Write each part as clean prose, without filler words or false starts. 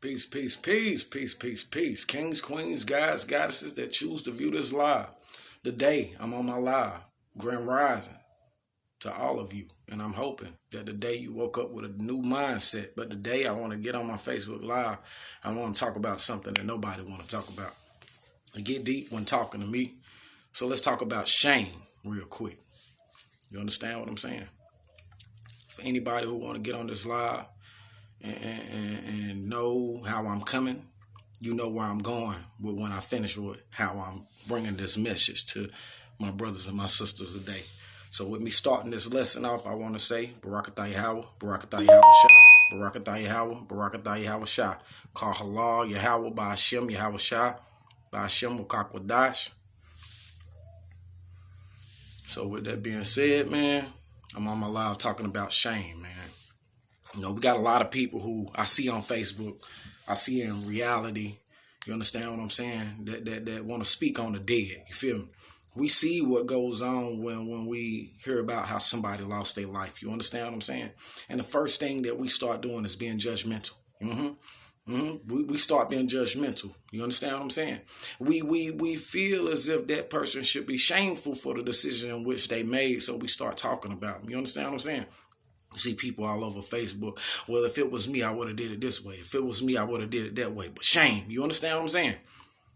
Peace, peace, peace, peace, peace, peace. Kings, queens, guys, goddesses that choose to view this live. Today, I'm on my live, Grand Rising, to all of you. And I'm hoping that the day you woke up with a new mindset. But today, I want to get on my Facebook Live. I want to talk about something that nobody want to talk about. I get deep when talking to me. So let's talk about shame real quick. You understand what I'm saying? For anybody who want to get on this live, and know how I'm coming, you know where I'm going with when I finish with how I'm bringing this message to my brothers and my sisters today. So with me starting this lesson off, I want to say Barakatah Yahweh, Barakatah Yahweh Shah, Barakatah Yahweh, Barakatah Yahweh Shah. Call halal Yahweh by Hashem Yahweh Shah, by Hashem Wakakwadash. So with that being said, man, I'm on my live talking about shame, man. You know, we got a lot of people who I see on Facebook, I see in reality, you understand what I'm saying, that want to speak on the dead, you feel me? We see what goes on when we hear about how somebody lost their life, you understand what I'm saying? And the first thing that we start doing is being judgmental. We start being judgmental, you understand what I'm saying? We feel as if that person should be shameful for the decision in which they made, so we start talking about them, you understand what I'm saying? You see people all over Facebook. Well, if it was me, I would have did it this way. If it was me, I would have did it that way. But shame, you understand what I'm saying?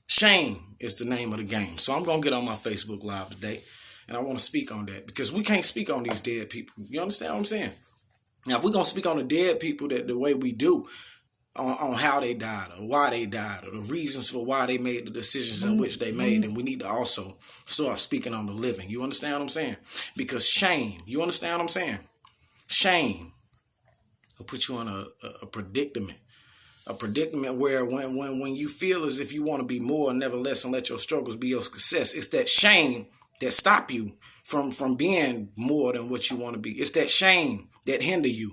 Shame is the name of the game. So I'm going to get on my Facebook Live today, and I want to speak on that because we can't speak on these dead people. You understand what I'm saying? Now, if we're going to speak on the dead people that the way we do, on how they died or why they died or the reasons for why they made the decisions in which they made, then we need to also start speaking on the living. You understand what I'm saying? Because shame, you understand what I'm saying? Shame will put you in a predicament where when you feel as if you want to be more and never less and let your struggles be your success, it's that shame that stop you from being more than what you want to be. It's that shame that hinder you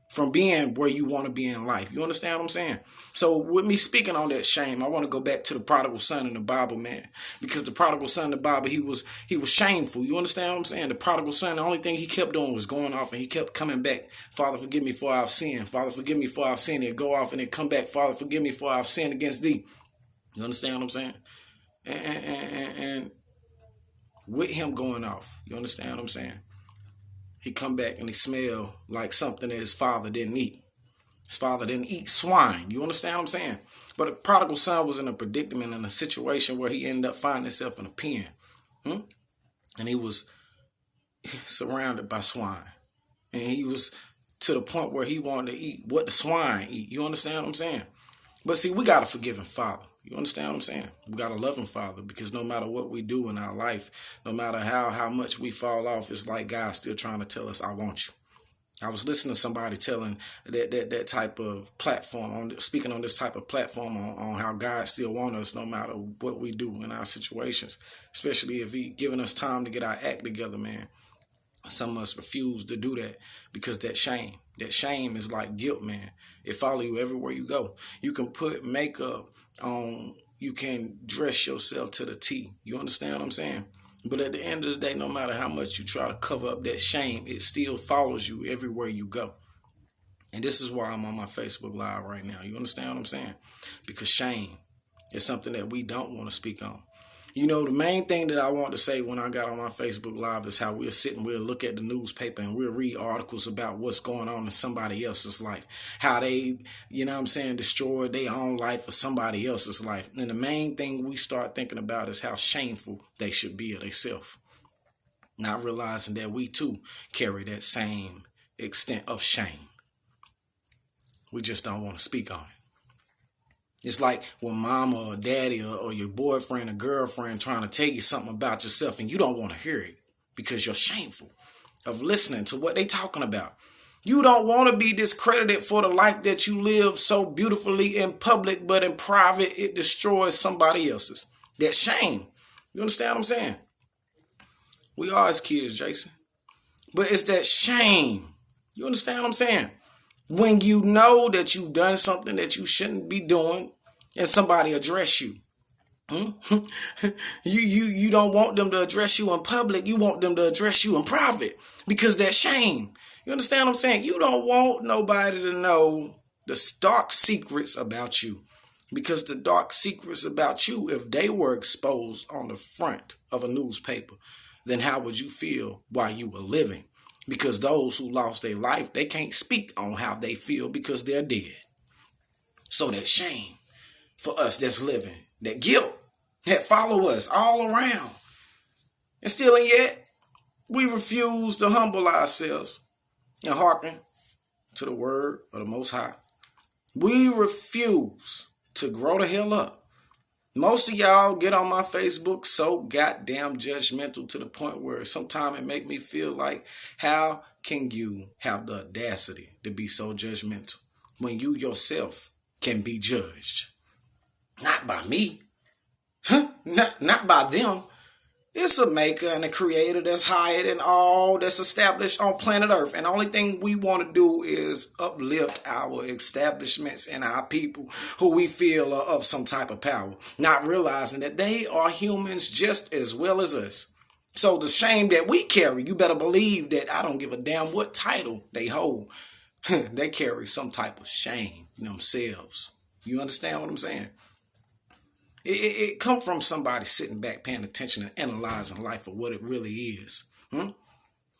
from being where you want to be in life. You understand what I'm saying? So with me speaking on that shame, I want to go back to the prodigal son in the Bible, man, because the prodigal son in the Bible, he was shameful. You understand what I'm saying? The prodigal son, the only thing he kept doing was going off, and he kept coming back. Father, forgive me for I've sinned. Father, forgive me for I've sinned. He'd go off and he'd come back. Father, forgive me for I've sinned against thee. You understand what I'm saying? And with him going off, you understand what I'm saying? He come back and he smell like something that his father didn't eat. His father didn't eat swine. You understand what I'm saying? But the prodigal son was in a predicament, in a situation where he ended up finding himself in a pen. And he was surrounded by swine. And he was to the point where he wanted to eat what the swine eat. You understand what I'm saying? But see, we got a forgiving father. You understand what I'm saying? We got a loving father, because no matter what we do in our life, no matter how much we fall off, it's like God still trying to tell us, I want you. I was listening to somebody telling that type of platform, speaking on this type of platform on how God still wants us no matter what we do in our situations, especially if he giving us time to get our act together, man. Some of us refuse to do that because that shame is like guilt, man. It follows you everywhere you go. You can put makeup on, you can dress yourself to the T. You understand what I'm saying? But at the end of the day, no matter how much you try to cover up that shame, it still follows you everywhere you go. And this is why I'm on my Facebook Live right now. You understand what I'm saying? Because shame is something that we don't want to speak on. You know, the main thing that I want to say when I got on my Facebook Live is how we'll look at the newspaper and we'll read articles about what's going on in somebody else's life. How they, you know what I'm saying, destroyed their own life or somebody else's life. And the main thing we start thinking about is how shameful they should be of themselves. Not realizing that we too carry that same extent of shame. We just don't want to speak on it. It's like when mama or daddy or your boyfriend or girlfriend trying to tell you something about yourself and you don't want to hear it because you're shameful of listening to what they talking about. You don't want to be discredited for the life that you live so beautifully in public, but in private, it destroys somebody else's. That shame. You understand what I'm saying? We are as kids, Jason. But it's that shame. You understand what I'm saying? When you know that you've done something that you shouldn't be doing and somebody address you. You don't want them to address you in public. You want them to address you in private because that shame. You understand what I'm saying? You don't want nobody to know The dark secrets about you. Because the dark secrets about you, if they were exposed on the front of a newspaper, then how would you feel while you were living? Because those who lost their life, they can't speak on how they feel because they're dead. So that shame for us that's living, that guilt that follow us all around. And still and yet, we refuse to humble ourselves and hearken to the word of the Most High. We refuse to grow the hell up. Most of y'all get on my Facebook so goddamn judgmental to the point where sometimes it make me feel like, how can you have the audacity to be so judgmental when you yourself can be judged? Not by me. Not by them. It's a maker and a creator that's higher than all that's established on planet Earth. And the only thing we want to do is uplift our establishments and our people who we feel are of some type of power, not realizing that they are humans just as well as us. So the shame that we carry, you better believe that I don't give a damn what title they hold. They carry some type of shame themselves. You understand what I'm saying? It come from somebody sitting back, paying attention and analyzing life for what it really is. And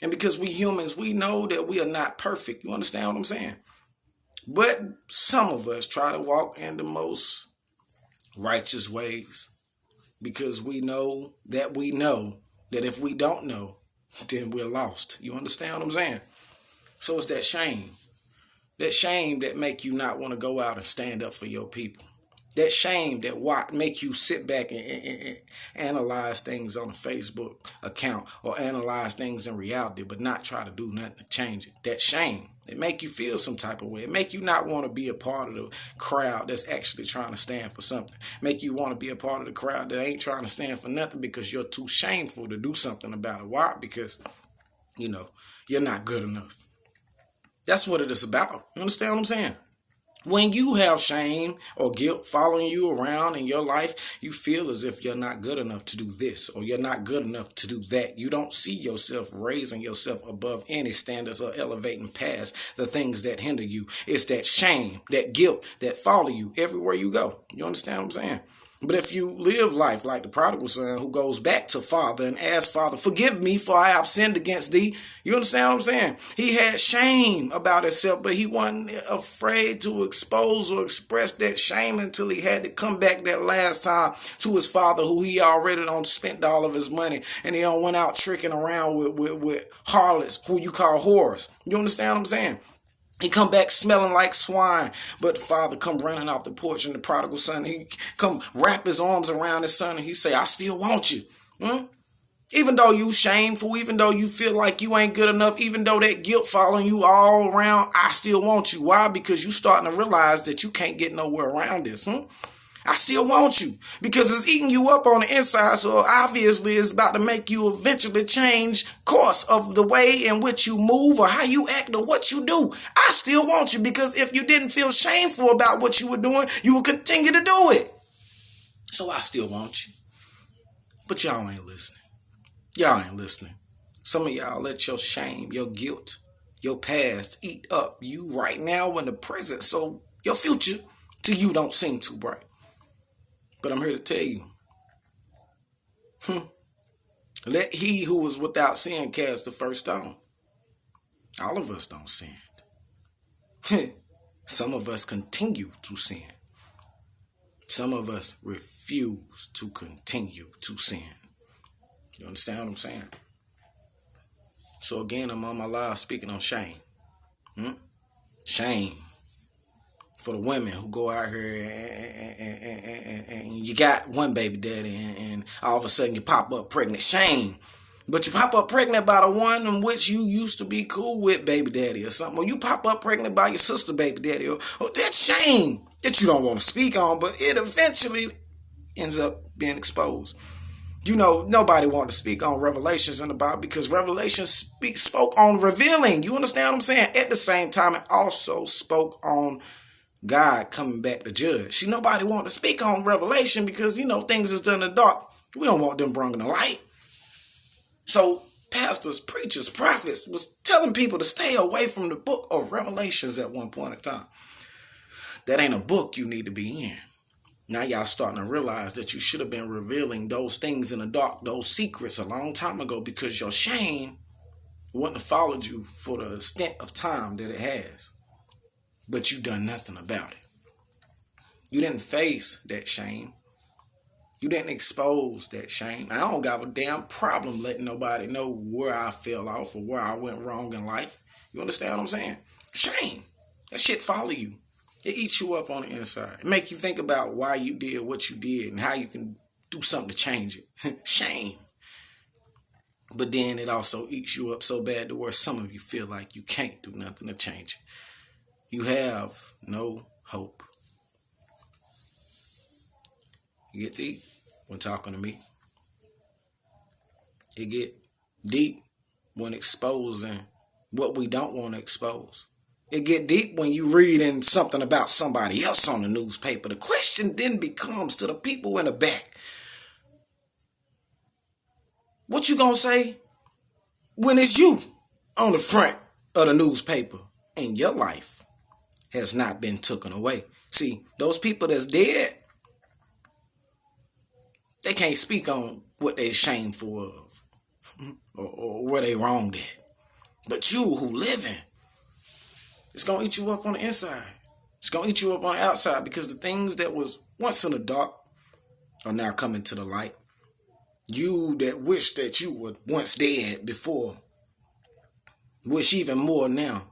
because we humans, we know that we are not perfect. You understand what I'm saying? But some of us try to walk in the most righteous ways because we know that if we don't know, then we're lost. You understand what I'm saying? So it's that shame that make you not want to go out and stand up for your people. That shame that make you sit back and analyze things on a Facebook account or analyze things in reality, but not try to do nothing to change it. That shame, it make you feel some type of way. It make you not want to be a part of the crowd that's actually trying to stand for something. Make you want to be a part of the crowd that ain't trying to stand for nothing because you're too shameful to do something about it. Why? Because, you're not good enough. That's what it is about. You understand what I'm saying? When you have shame or guilt following you around in your life, you feel as if you're not good enough to do this or you're not good enough to do that. You don't see yourself raising yourself above any standards or elevating past the things that hinder you. It's that shame, that guilt that follow you everywhere you go. You understand what I'm saying? But if you live life like the prodigal son who goes back to Father and asks Father, forgive me for I have sinned against thee. You understand what I'm saying? He had shame about himself, but he wasn't afraid to expose or express that shame until he had to come back that last time to his father who he already done spent all of his money and he done went out tricking around with harlots who you call whores. You understand what I'm saying? He come back smelling like swine, but the father come running off the porch and the prodigal son, he come wrap his arms around his son and he say, I still want you. Even though you shameful, even though you feel like you ain't good enough, even though that guilt following you all around, I still want you. Why? Because you starting to realize that you can't get nowhere around this. I still want you because it's eating you up on the inside. So obviously it's about to make you eventually change course of the way in which you move or how you act or what you do. I still want you because if you didn't feel shameful about what you were doing, you would continue to do it. So I still want you. But y'all ain't listening. Y'all ain't listening. Some of y'all let your shame, your guilt, your past eat up you right now in the present. So your future to you don't seem too bright. But I'm here to tell you, let he who is without sin cast the first stone. All of us don't sin. Some of us continue to sin. Some of us refuse to continue to sin. You understand what I'm saying? So again, I'm on my live speaking on shame. Shame. For the women who go out here and you got one baby daddy and all of a sudden you pop up pregnant. Shame. But you pop up pregnant by the one in which you used to be cool with baby daddy or something. Or you pop up pregnant by your sister baby daddy. Or that's shame that you don't want to speak on, but it eventually ends up being exposed. Nobody wanted to speak on revelations in the Bible because Revelation spoke on revealing. You understand what I'm saying? At the same time, it also spoke on God coming back to judge. See, nobody want to speak on Revelation because, things is done in the dark. We don't want them brought in the light. So pastors, preachers, prophets was telling people to stay away from the book of Revelations at one point in time. That ain't a book you need to be in. Now y'all starting to realize that you should have been revealing those things in the dark, those secrets a long time ago, because your shame wouldn't have followed you for the extent of time that it has. But you done nothing about it. You didn't face that shame. You didn't expose that shame. I don't got a damn problem letting nobody know where I fell off or where I went wrong in life. You understand what I'm saying? Shame. That shit follow you. It eats you up on the inside. It make you think about why you did what you did and how you can do something to change it. Shame. But then it also eats you up so bad to where some of you feel like you can't do nothing to change it. You have no hope. You get deep when talking to me. It get deep when exposing what we don't want to expose. It get deep when you reading something about somebody else on the newspaper. The question then becomes to the people in the back, what you gonna say when it's you on the front of the newspaper and your life has not been taken away? See, those people that's dead, they can't speak on what they're shameful of or where they wronged at. But you who living, it's going to eat you up on the inside. It's going to eat you up on the outside, because the things that was once in the dark are now coming to the light. You that wish that you were once dead before, wish even more now.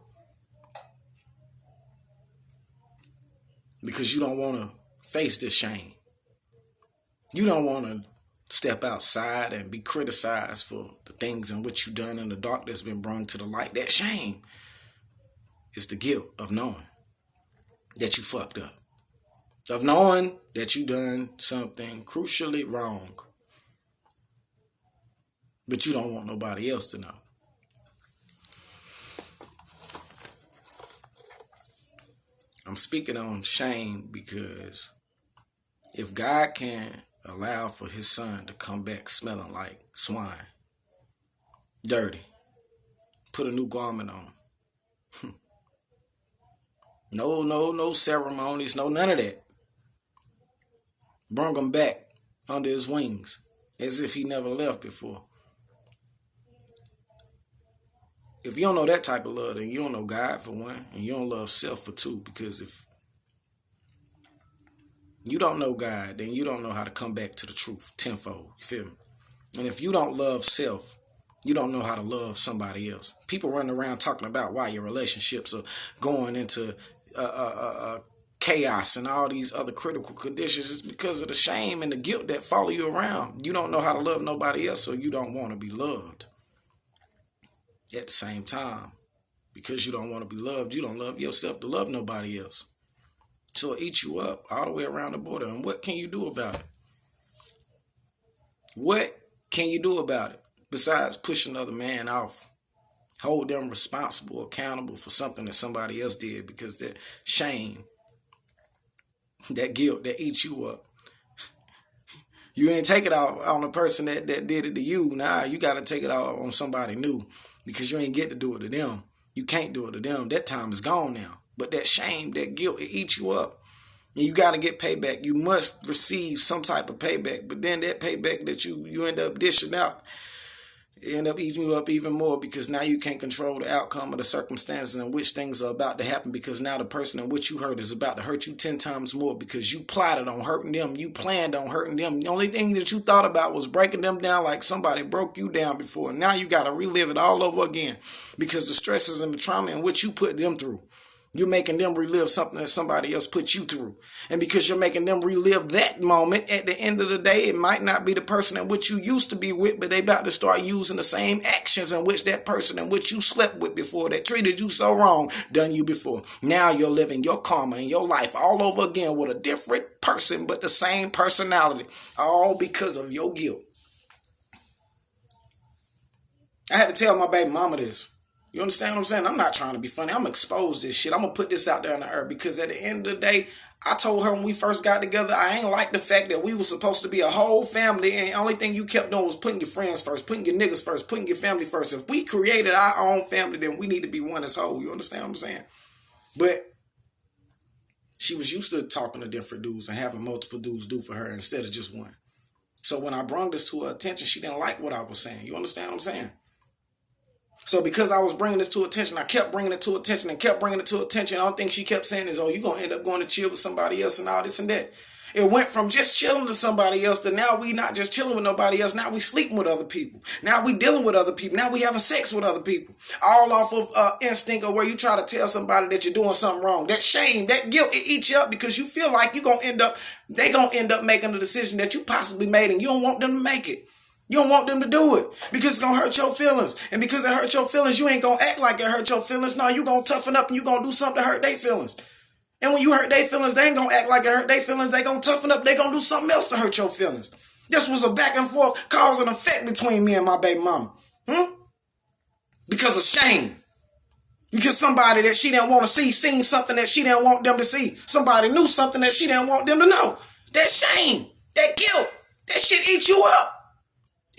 Because you don't want to face this shame. You don't want to step outside and be criticized for the things in which you done in the dark that's been brought to the light. That shame is the guilt of knowing that you fucked up. Of knowing that you done something crucially wrong. But you don't want nobody else to know. I'm speaking on shame because if God can allow for his son to come back smelling like swine, dirty, put a new garment on him. No ceremonies, none of that. Bring him back under his wings as if he never left before. If you don't know that type of love, then you don't know God for one, and you don't love self for two, because if you don't know God, then you don't know how to come back to the truth tenfold. You feel me? And if you don't love self, you don't know how to love somebody else. People running around talking about why your relationships are going into chaos and all these other critical conditions. It's because of the shame and the guilt that follow you around. You don't know how to love nobody else, so you don't want to be loved. At the same time, because you don't want to be loved, you don't love yourself to love nobody else. So it eats you up all the way around the border. And what can you do about it? What can you do about it besides push another man off? Hold them responsible, accountable for something that somebody else did, because that shame, that guilt, that eats you up. You ain't take it out on the person that did it to you. Nah, you got to take it out on somebody new, because you ain't get to do it to them. You can't do it to them. That time is gone now. But that shame, that guilt, it eats you up. And you got to get payback. You must receive some type of payback. But then that payback that you end up dishing out, it end up eating you up even more, because now you can't control the outcome of the circumstances in which things are about to happen, because now the person in which you hurt is about to hurt you 10 times more, because you plotted on hurting them. You planned on hurting them. The only thing that you thought about was breaking them down like somebody broke you down before. Now you got to relive it all over again, because the stresses and the trauma in which you put them through, you're making them relive something that somebody else put you through. And because you're making them relive that moment, at the end of the day, it might not be the person in which you used to be with, but they about to start using the same actions in which that person in which you slept with before, that treated you so wrong, done you before. Now you're living your karma and your life all over again with a different person, but the same personality, all because of your guilt. I had to tell my baby mama this. You understand what I'm saying? I'm not trying to be funny. I'm going to expose this shit. I'm going to put this out there in the earth, because at the end of the day, I told her when we first got together, I ain't like the fact that we were supposed to be a whole family, and the only thing you kept doing was putting your friends first, putting your niggas first, putting your family first. If we created our own family, then we need to be one as whole. You understand what I'm saying? But She was used to talking to different dudes and having multiple dudes do for her instead of just one. So when I brought this to her attention, she didn't like what I was saying. You understand what I'm saying? So because I was bringing this to attention, I kept bringing it to attention and kept bringing it to attention. All thing she kept saying is, oh, you're going to end up going to chill with somebody else and all this and that. It went from just chilling with somebody else to now we not just chilling with nobody else. Now we sleeping with other people. Now we dealing with other people. Now we having sex with other people. All off of instinct of where you try to tell somebody that you're doing something wrong. That shame, that guilt, it eats you up because you feel like they going to end up making a decision that you possibly made and you don't want them to make it. You don't want them to do it because it's going to hurt your feelings. And because it hurt your feelings, you ain't going to act like it hurt your feelings. No, you going to toughen up and you going to do something to hurt their feelings. And when you hurt their feelings, they ain't going to act like it hurt their feelings. They going to toughen up. They going to do something else to hurt your feelings. This was a back and forth cause and effect between me and my baby mama. Because of shame. Because somebody that she didn't want to see seen something that she didn't want them to see. Somebody knew something that she didn't want them to know. That shame, that guilt, that shit eats you up.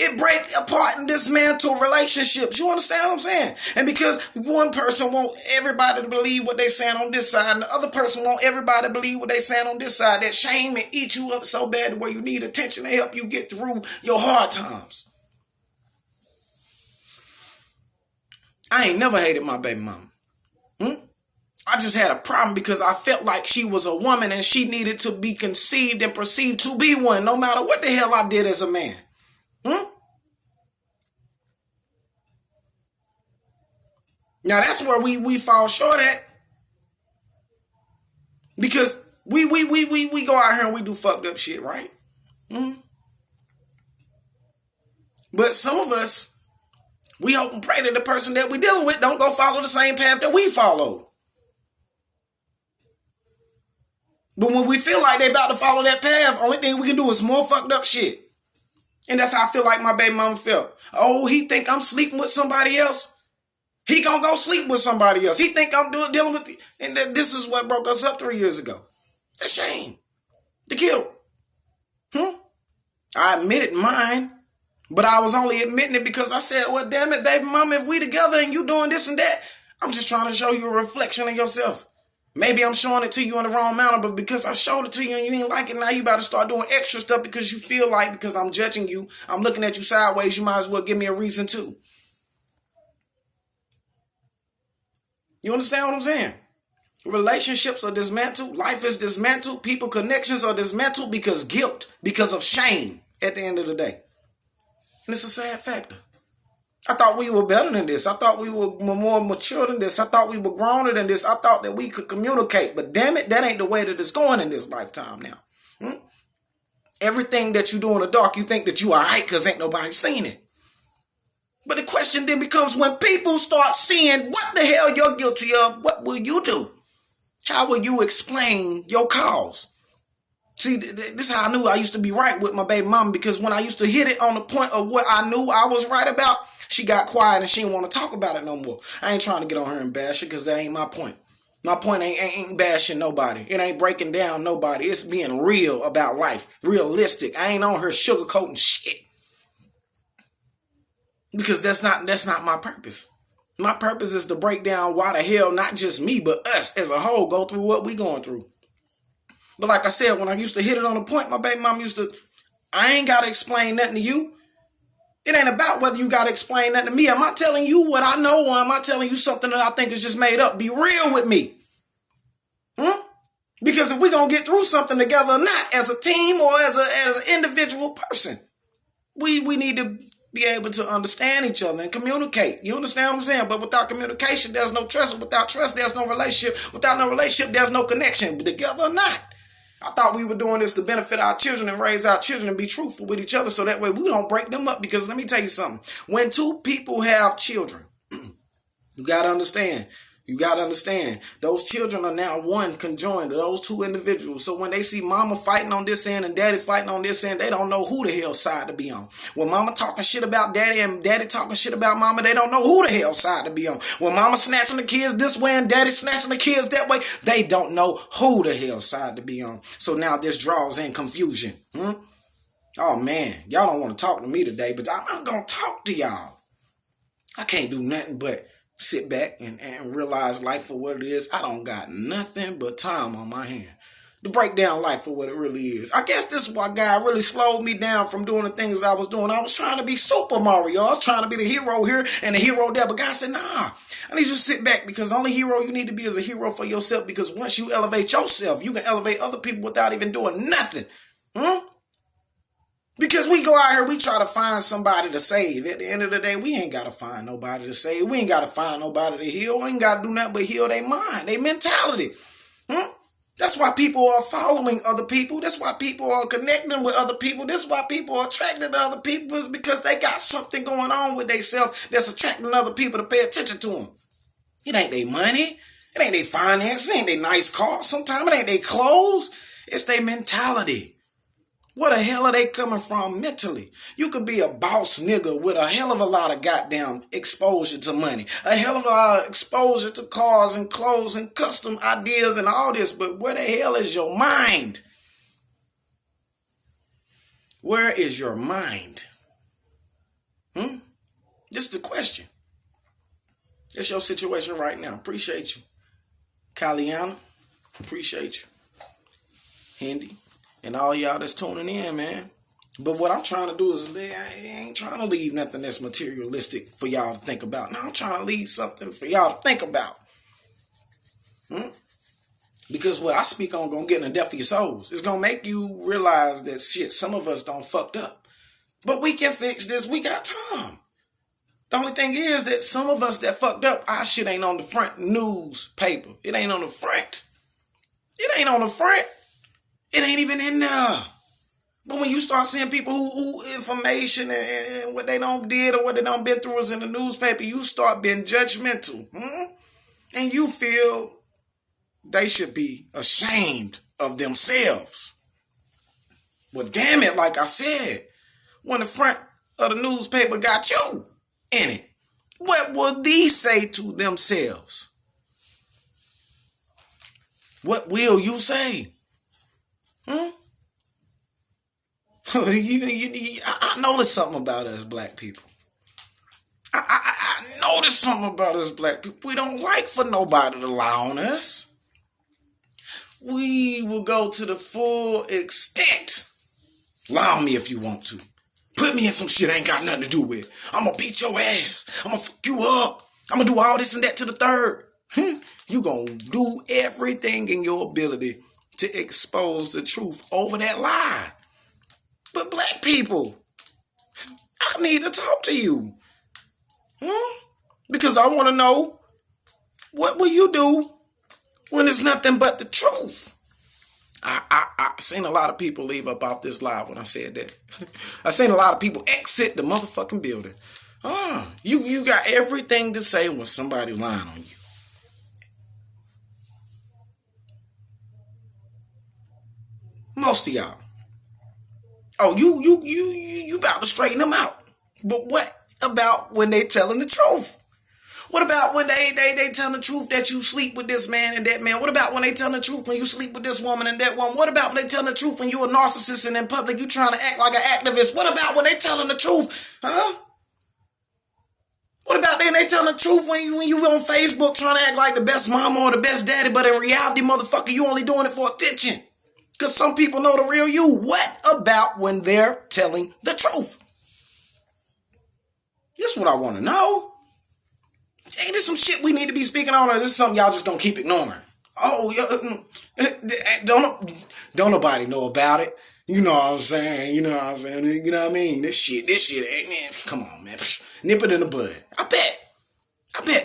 It break apart and dismantle relationships. You understand what I'm saying? And because one person want everybody to believe what they saying on this side, and the other person want everybody to believe what they saying on this side, that shame and eat you up so bad where you need attention to help you get through your hard times. I ain't never hated my baby mama. I just had a problem because I felt like she was a woman and she needed to be conceived and perceived to be one, no matter what the hell I did as a man. Now that's where we fall short at. Because we go out here and we do fucked up shit, right? But some of us, we hope and pray that the person that we dealing with don't go follow the same path that we followed. But when we feel like they about to follow that path, only thing we can do is more fucked up shit. And that's how I feel like my baby mama felt. Oh, he think I'm sleeping with somebody else? He gonna go sleep with somebody else. He think I'm dealing with and this is what broke us up 3 years ago. The shame. The guilt. I admitted mine. But I was only admitting it because I said, well, damn it, baby mama, if we together and you doing this and that, I'm just trying to show you a reflection of yourself. Maybe I'm showing it to you in the wrong manner, but because I showed it to you and you ain't like it, now you about to start doing extra stuff because you feel like because I'm judging you, I'm looking at you sideways, you might as well give me a reason too. You understand what I'm saying? Relationships are dismantled. Life is dismantled. People connections are dismantled because guilt, because of shame at the end of the day. And it's a sad factor. I thought we were better than this. I thought we were more mature than this. I thought we were growner than this. I thought that we could communicate. But damn it, that ain't the way that it's going in this lifetime now. Everything that you do in the dark, you think that you are right because ain't nobody seen it. But the question then becomes when people start seeing what the hell you're guilty of, what will you do? How will you explain your cause? See, this is how I knew I used to be right with my baby mama, because when I used to hit it on the point of what I knew I was right about, she got quiet and she didn't want to talk about it no more. I ain't trying to get on her and bash her because that ain't my point. My point ain't bashing nobody. It ain't breaking down nobody. It's being real about life, realistic. I ain't on her sugarcoating shit. Because that's not my purpose. My purpose is to break down why the hell not just me, but us as a whole go through what we going through. But like I said, when I used to hit it on the point, my baby mom used to, I ain't got to explain nothing to you. It ain't about whether you got to explain nothing to me. Am I telling you what I know, or am I telling you something that I think is just made up? Be real with me. Because if we're going to get through something together or not, as a team or as an individual person, we need to be able to understand each other and communicate. You understand what I'm saying? But without communication, there's no trust. Without trust, there's no relationship. Without no relationship, there's no connection. Together or not. I thought we were doing this to benefit our children and raise our children and be truthful with each other so that way we don't break them up. Because let me tell you something. When two people have children, you got to understand. Those children are now one conjoined to those two individuals. So when they see mama fighting on this end and daddy fighting on this end, they don't know who the hell side to be on. When mama talking shit about daddy and daddy talking shit about mama, they don't know who the hell side to be on. When mama snatching the kids this way and daddy snatching the kids that way, they don't know who the hell side to be on. So now this draws in confusion. Oh man, y'all don't want to talk to me today, but I'm going to talk to y'all. I can't do nothing but sit back and realize life for what it is, I don't got nothing but time on my hand to break down life for what it really is. I guess this is why God really slowed me down from doing the things that I was doing. I was trying to be Super Mario. I was trying to be the hero here and the hero there. But God said, nah, I need you to sit back, because the only hero you need to be is a hero for yourself, because once you elevate yourself, you can elevate other people without even doing nothing. Because we go out here, we try to find somebody to save. At the end of the day, we ain't got to find nobody to save. We ain't got to find nobody to heal. We ain't got to do nothing but heal their mind, their mentality. That's why people are following other people. That's why people are connecting with other people. That's why people are attracted to other people, is because they got something going on with themselves that's attracting other people to pay attention to them. It ain't their money. It ain't their finances. It ain't their nice car. Sometimes it ain't their clothes. It's their mentality. Where the hell are they coming from mentally? You can be a boss nigga with a hell of a lot of goddamn exposure to money, a hell of a lot of exposure to cars and clothes and custom ideas and all this, but where the hell is your mind? Where is your mind? This is the question. It's your situation right now. Appreciate you. Kaliana, appreciate you. Hindi. And all y'all that's tuning in, man. But what I'm trying to do is, I ain't trying to leave nothing that's materialistic for y'all to think about. No, I'm trying to leave something for y'all to think about. Because what I speak on gonna get in the depth of your souls. It's gonna make you realize that shit, some of us don't fucked up. But we can fix this. We got time. The only thing is that some of us that fucked up, our shit ain't on the front newspaper. It ain't on the front. It ain't on the front. It ain't even in there. But when you start seeing people who information and what they done did or what they done been through is in the newspaper, you start being judgmental. And you feel they should be ashamed of themselves. Well, damn it, like I said, when the front of the newspaper got you in it, what will these say to themselves? What will you say? I noticed something about us black people. I noticed something about us black people. We don't like for nobody to lie on us. We will go to the full extent. Lie on me if you want to. Put me in some shit I ain't got nothing to do with. I'm going to beat your ass. I'm going to fuck you up. I'm going to do all this and that to the third. You going to do everything in your ability to expose the truth over that lie. But black people, I need to talk to you. Because I want to know, what will you do when it's nothing but the truth? I seen a lot of people leave up off this live when I said that. I seen a lot of people exit the motherfucking building. You got everything to say when somebody lying on you. Most of y'all. Oh, you about to straighten them out. But what about when they telling the truth? What about when they telling the truth that you sleep with this man and that man? What about when they telling the truth when you sleep with this woman and that woman? What about when they telling the truth when you a narcissist and in public you trying to act like an activist? What about when they telling the truth? What about then they telling the truth when you on Facebook trying to act like the best mama or the best daddy, but in reality, motherfucker, you only doing it for attention? Because some people know the real you. What about when they're telling the truth? This is what I want to know. Ain't this some shit we need to be speaking on, or this is something y'all just gonna keep ignoring? Don't nobody know about it. You know what I'm saying? You know what I'm saying? You know what I mean? This shit, man, come on, man. Nip it in the bud. I bet.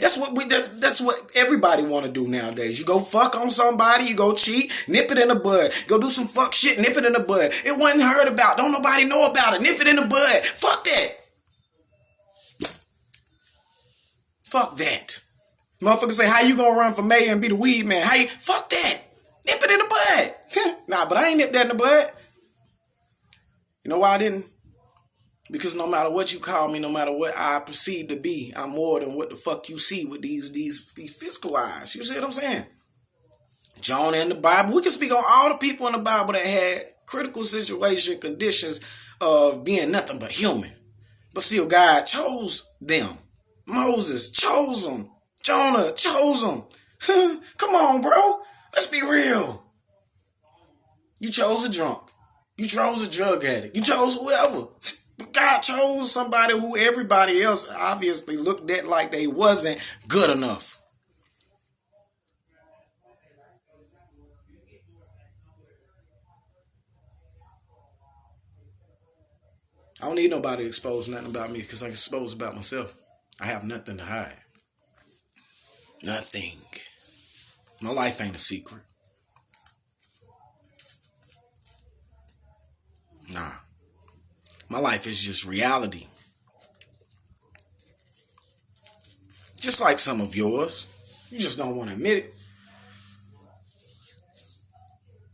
That's what everybody want to do nowadays. You go fuck on somebody, you go cheat, nip it in the bud. Go do some fuck shit, nip it in the bud. It wasn't heard about. Don't nobody know about it. Nip it in the bud. Fuck that. Fuck that. Motherfuckers say, how you gonna run for mayor and be the weed man? Fuck that. Nip it in the bud. Nah, but I ain't nipped that in the bud. You know why I didn't? Because no matter what you call me, no matter what I perceive to be, I'm more than what the fuck you see with these physical eyes. You see what I'm saying? Jonah in the Bible. We can speak on all the people in the Bible that had critical situation conditions of being nothing but human. But still God chose them. Moses chose them. Jonah chose him. Come on, bro. Let's be real. You chose a drunk. You chose a drug addict. You chose whoever. But God chose somebody who everybody else obviously looked at like they wasn't good enough. I don't need nobody to expose nothing about me because I can expose about myself. I have nothing to hide. Nothing. My life ain't a secret. Nah. My life is just reality. Just like some of yours. You just don't want to admit it.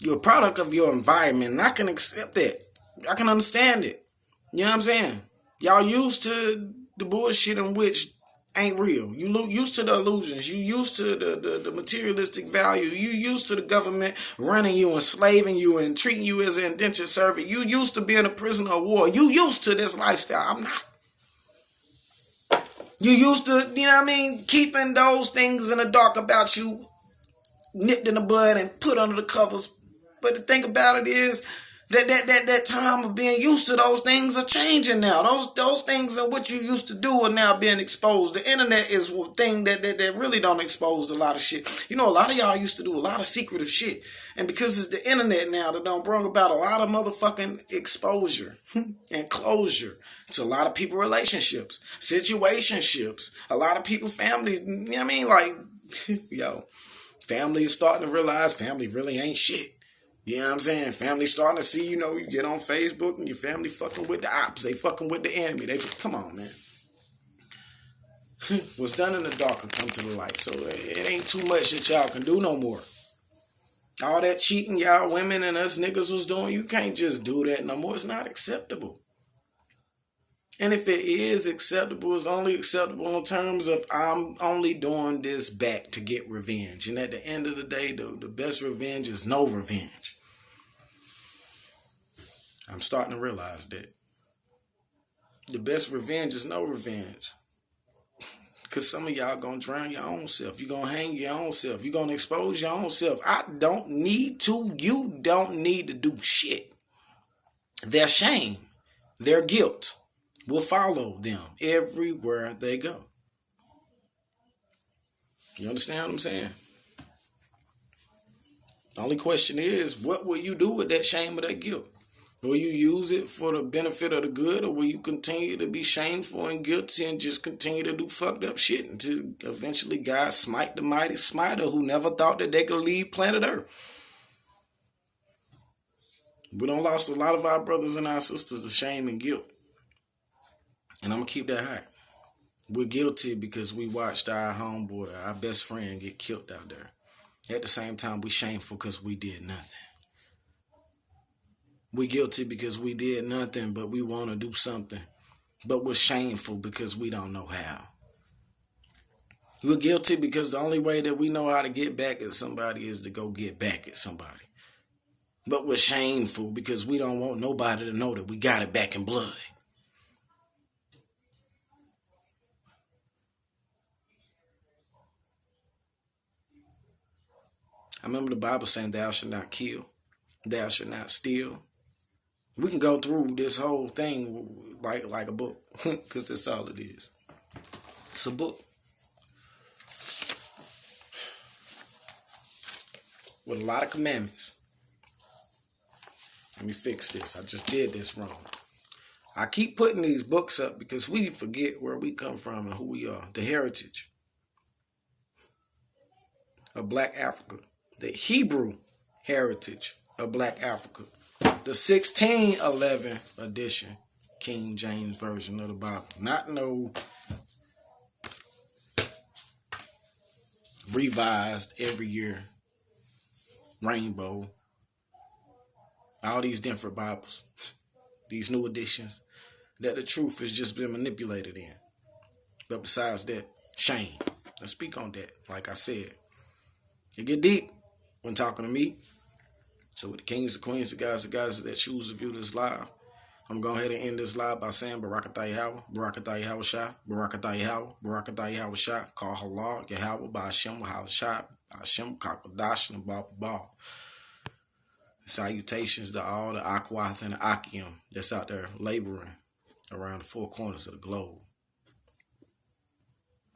You're a product of your environment, and I can accept that. I can understand it. You know what I'm saying? Y'all used to the bullshit in which ain't real. You used to the illusions. You used to the materialistic value. You used to the government running you, enslaving you, and treating you as an indentured servant. You used to being a prisoner of war. You used to this lifestyle. I'm not. You used to, you know what I mean, keeping those things in the dark about you nipped in the bud and put under the covers. But the thing about it is that time of being used to those things are changing now. Those things are what you used to do are now being exposed. The internet is one thing that really don't expose a lot of shit. You know, a lot of y'all used to do a lot of secretive shit. And because it's the internet now that don't bring about a lot of motherfucking exposure and closure to a lot of people relationships, situationships, a lot of people family, you know what I mean? Like, yo, family is starting to realize family really ain't shit. You know what I'm saying? Family starting to see, you know, you get on Facebook and your family fucking with the ops. They fucking with the enemy. Come on, man. What's done in the dark will come to the light. So it ain't too much that y'all can do no more. All that cheating y'all women and us niggas was doing, you can't just do that no more. It's not acceptable. And if it is acceptable, it's only acceptable in terms of I'm only doing this back to get revenge. And at the end of the day, the best revenge is no revenge. I'm starting to realize that. The best revenge is no revenge. Because some of y'all going to drown your own self. You're going to hang your own self. You're going to expose your own self. I don't need to. You don't need to do shit. Their shame, their guilt will follow them everywhere they go. You understand what I'm saying? The only question is, what will you do with that shame or that guilt? Will you use it for the benefit of the good, or will you continue to be shameful and guilty and just continue to do fucked up shit until eventually God smite the mighty smiter who never thought that they could leave planet Earth? We done lost a lot of our brothers and our sisters to shame and guilt. And I'm going to keep that high. We're guilty because we watched our homeboy, our best friend, get killed out there. At the same time, we shameful because we did nothing. We guilty because we did nothing, but we want to do something. But we're shameful because we don't know how. We're guilty because the only way that we know how to get back at somebody is to go get back at somebody. But we're shameful because we don't want nobody to know that we got it back in blood. I remember the Bible saying, thou shalt not kill, thou shalt not steal. We can go through this whole thing like a book, because that's all it is. It's a book with a lot of commandments. Let me fix this. I just did this wrong. I keep putting these books up because we forget where we come from and who we are. The heritage of Black Africa. The Hebrew heritage of Black Africa. The 1611 edition, King James Version of the Bible. Not no revised every year rainbow. All these different Bibles. These new editions that the truth has just been manipulated in. But besides that, shame. Let's speak on that. Like I said, it get deep when talking to me. So with the kings, the queens, the guys that choose to view this live, I'm going to go ahead and end this live by saying Barakatah Yahweh, Barakatah Yahweh Shah, Barakatah Yahweh, Barakatah Yahweh Shah, call Halal, Yahweh, by Hashem, Shah, Hashem, Kakadash, and Ba. Salutations to all the Akwath and the Akim that's out there laboring around the four corners of the globe.